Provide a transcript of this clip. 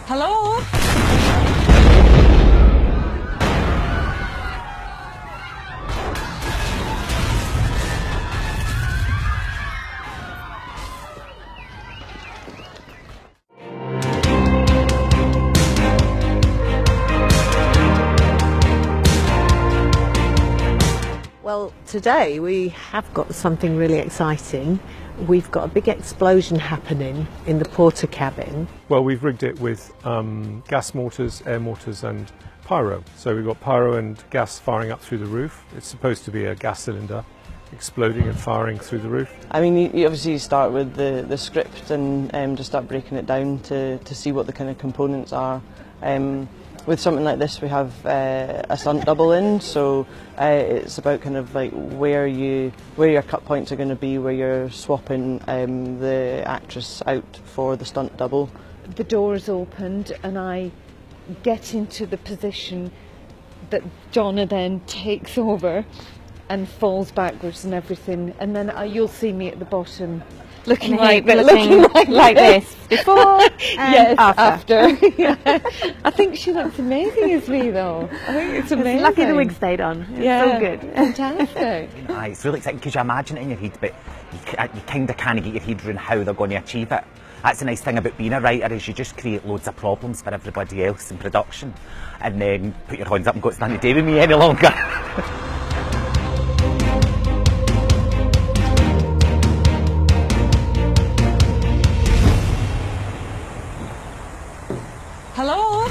Hello? Well, today we have got something really exciting. We've got a big explosion happening in the porter cabin. Well, we've rigged it with gas mortars, air mortars and pyro. So we've got pyro and gas firing up through the roof. It's supposed to be a gas cylinder exploding and firing through the roof. I mean, you obviously start with the script and just start breaking it down to see what the kind of components are. With something like this, we have a stunt double in, so it's about kind of like where your cut points are going to be, where you're swapping the actress out for the stunt double. The door is opened and I get into the position that Donna then takes over and falls backwards and everything, and then you'll see me at the bottom looking like this before and yes, after. Yeah. I think she looks amazing as me though. I think it's amazing. It's lucky the wig stayed on. It's so good. Fantastic. Aye, it's really exciting because you imagine it in your head, but you kind of can't get your head around how they're going to achieve it. That's the nice thing about being a writer, is you just create loads of problems for everybody else in production and then put your hands up and go, it's nothing to do with me any longer. Hello?